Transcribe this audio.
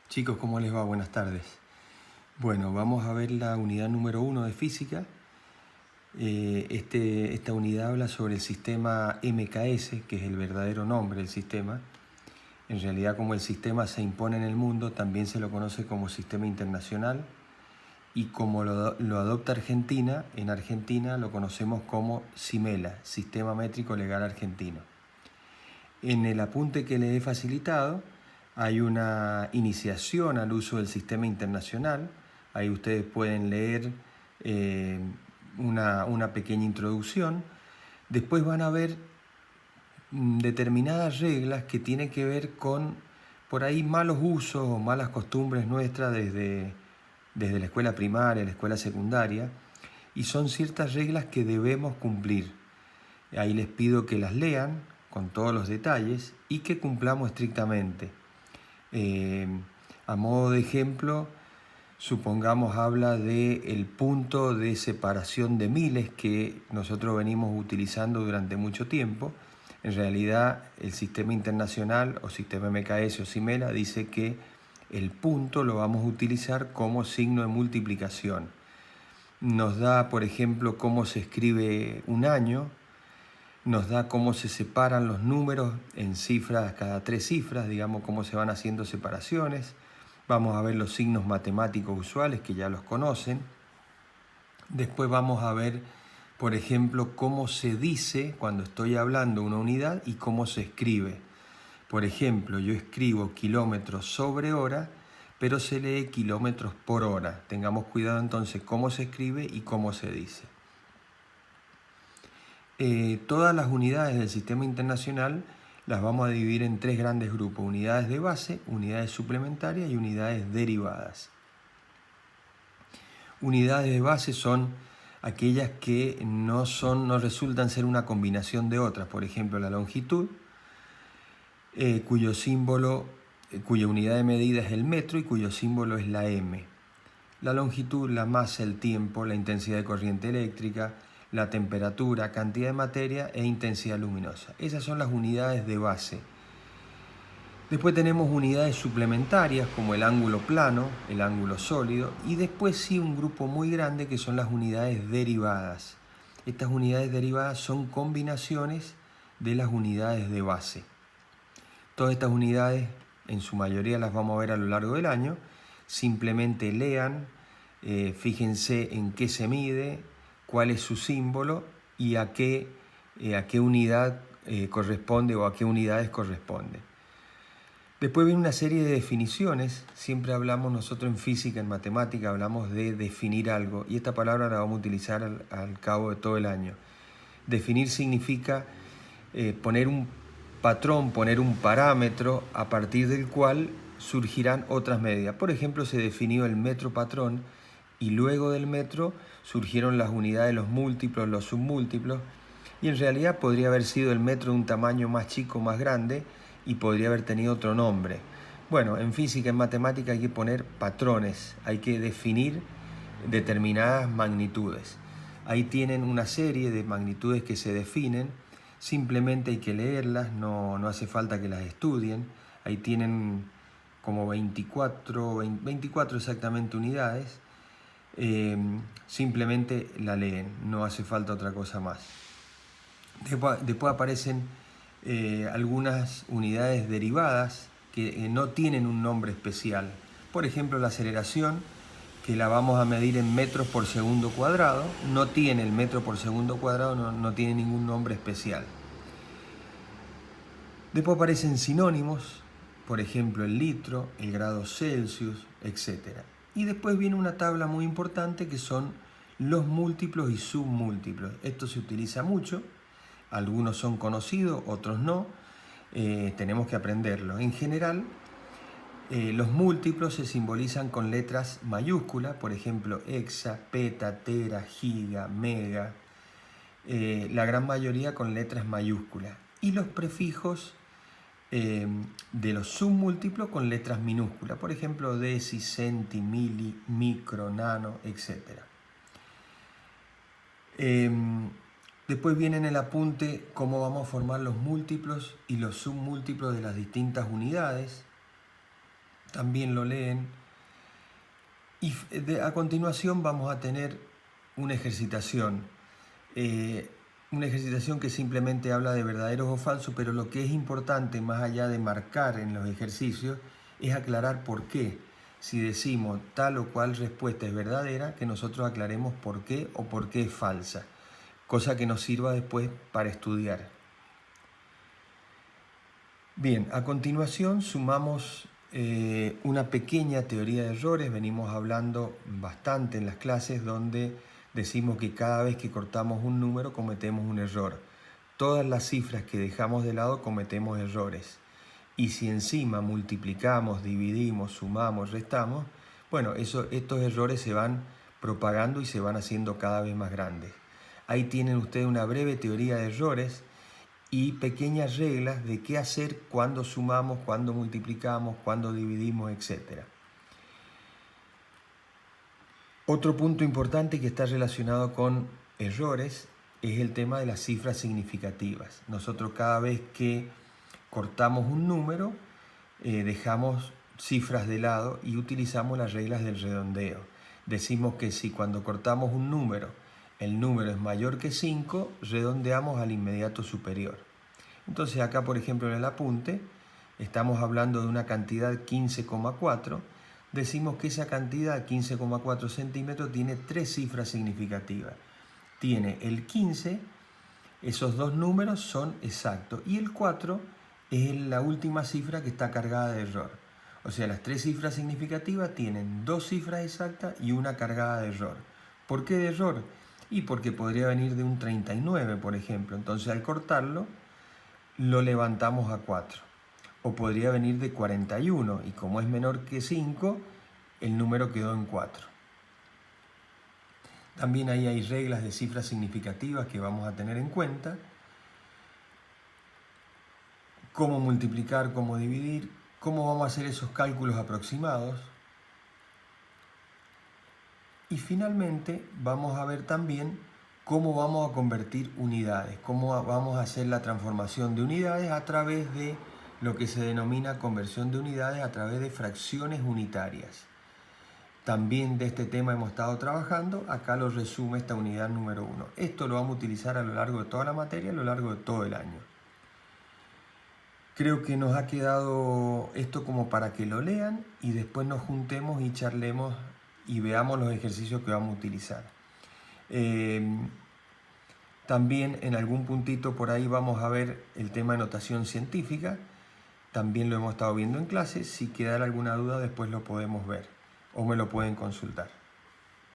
Chicos, ¿cómo les va? Buenas tardes. Bueno, vamos a ver la unidad número 1 de física. Esta unidad habla sobre el sistema MKS, que es el verdadero nombre del sistema. En realidad, como el sistema se impone en el mundo, también se lo conoce como sistema internacional. Y como lo adopta Argentina, en Argentina lo conocemos como SIMELA, Sistema Métrico Legal Argentino. En el apunte que les he facilitado hay una iniciación al uso del sistema internacional. Ahí ustedes pueden leer una pequeña introducción. Después van a ver determinadas reglas que tienen que ver con por ahí malos usos o malas costumbres nuestras desde la escuela primaria, la escuela secundaria, y son ciertas reglas que debemos cumplir. Ahí les pido que las lean con todos los detalles y que cumplamos estrictamente. A modo de ejemplo, supongamos habla del punto de separación de miles que nosotros venimos utilizando durante mucho tiempo. En realidad, el sistema internacional o sistema MKS o SIMELA dice que el punto lo vamos a utilizar como signo de multiplicación. Nos da, por ejemplo, cómo se escribe un año, nos da cómo se separan los números en cifras, cada 3 cifras, digamos cómo se van haciendo separaciones. Vamos a ver los signos matemáticos usuales que ya los conocen. Después vamos a ver, por ejemplo, cómo se dice cuando estoy hablando una unidad y cómo se escribe. Por ejemplo, yo escribo kilómetros sobre hora, pero se lee kilómetros por hora. Tengamos cuidado entonces cómo se escribe y cómo se dice. Todas las unidades del sistema internacional las vamos a dividir en 3 grandes grupos: unidades de base, unidades suplementarias y unidades derivadas. Unidades de base son aquellas que no resultan ser una combinación de otras. Por ejemplo, la longitud, cuya unidad de medida es el metro y cuyo símbolo es la m. La longitud, la masa, el tiempo, la intensidad de corriente eléctrica, la temperatura, cantidad de materia e intensidad luminosa. Esas son las unidades de base. Después tenemos unidades suplementarias como el ángulo plano, el ángulo sólido, y después sí un grupo muy grande que son las unidades derivadas. Estas unidades derivadas son combinaciones de las unidades de base. Todas estas unidades, en su mayoría las vamos a ver a lo largo del año. Simplemente lean, fíjense en qué se mide, cuál es su símbolo y a qué unidad corresponde o a qué unidades corresponde. Después viene una serie de definiciones. Siempre hablamos nosotros en física, en matemática, hablamos de definir algo, y esta palabra la vamos a utilizar al cabo de todo el año. Definir significa poner un patrón, poner un parámetro a partir del cual surgirán otras medidas. Por ejemplo, se definió el metro patrón y luego del metro surgieron las unidades, los múltiplos, los submúltiplos, y en realidad podría haber sido el metro de un tamaño más chico, más grande, y podría haber tenido otro nombre. Bueno, en física, en matemática hay que poner patrones, hay que definir determinadas magnitudes. Ahí tienen una serie de magnitudes que se definen, simplemente hay que leerlas, no hace falta que las estudien. Ahí tienen como 24 exactamente unidades. Simplemente la leen, no hace falta otra cosa más. Después aparecen algunas unidades derivadas que no tienen un nombre especial. Por ejemplo, la aceleración, que la vamos a medir en metros por segundo cuadrado, no tiene el metro por segundo cuadrado, no tiene ningún nombre especial. Después aparecen sinónimos, por ejemplo el litro, el grado Celsius, etc. Y después viene una tabla muy importante que son los múltiplos y submúltiplos. Esto se utiliza mucho, algunos son conocidos, otros no, tenemos que aprenderlo. En general, los múltiplos se simbolizan con letras mayúsculas, por ejemplo hexa, peta, tera, giga, mega, la gran mayoría con letras mayúsculas. Y los prefijos de los submúltiplos con letras minúsculas, por ejemplo deci, centi, mili, micro, nano, etc. Después viene en el apunte cómo vamos a formar los múltiplos y los submúltiplos de las distintas unidades. también lo leen. Y a continuación vamos a tener una ejercitación. Una ejercitación que simplemente habla de verdaderos o falsos, pero lo que es importante, más allá de marcar en los ejercicios, es aclarar por qué. Si decimos tal o cual respuesta es verdadera, que nosotros aclaremos por qué o por qué es falsa, cosa que nos sirva después para estudiar. Bien, a continuación sumamos una pequeña teoría de errores. Venimos hablando bastante en las clases donde decimos que cada vez que cortamos un número cometemos un error. Todas las cifras que dejamos de lado cometemos errores. Y si encima multiplicamos, dividimos, sumamos, restamos, bueno, estos errores se van propagando y se van haciendo cada vez más grandes. Ahí tienen ustedes una breve teoría de errores y pequeñas reglas de qué hacer cuando sumamos, cuando multiplicamos, cuando dividimos, etc. Otro punto importante que está relacionado con errores es el tema de las cifras significativas. Nosotros cada vez que cortamos un número, dejamos cifras de lado y utilizamos las reglas del redondeo. Decimos que si cuando cortamos un número, el número es mayor que 5, redondeamos al inmediato superior. Entonces acá, por ejemplo, en el apunte, estamos hablando de una cantidad 15,4. Decimos que esa cantidad, 15,4 centímetros, tiene tres cifras significativas. Tiene el 15, esos dos números son exactos, y el 4 es la última cifra que está cargada de error. O sea, las tres cifras significativas tienen dos cifras exactas y una cargada de error. ¿Por qué de error? Y porque podría venir de un 39, por ejemplo. Entonces, al cortarlo, lo levantamos a 4. O podría venir de 41, y como es menor que 5, el número quedó en 4. También ahí hay reglas de cifras significativas que vamos a tener en cuenta. Cómo multiplicar, cómo dividir, cómo vamos a hacer esos cálculos aproximados. Y finalmente vamos a ver también cómo vamos a convertir unidades, cómo vamos a hacer la transformación de unidades a través de lo que se denomina conversión de unidades a través de fracciones unitarias. También de este tema hemos estado trabajando, acá lo resume esta unidad número 1. Esto lo vamos a utilizar a lo largo de toda la materia, a lo largo de todo el año. Creo que nos ha quedado esto como para que lo lean y después nos juntemos y charlemos y veamos los ejercicios que vamos a utilizar. También en algún puntito por ahí vamos a ver el tema de notación científica. También lo hemos estado viendo en clase. Si queda alguna duda después lo podemos ver o me lo pueden consultar.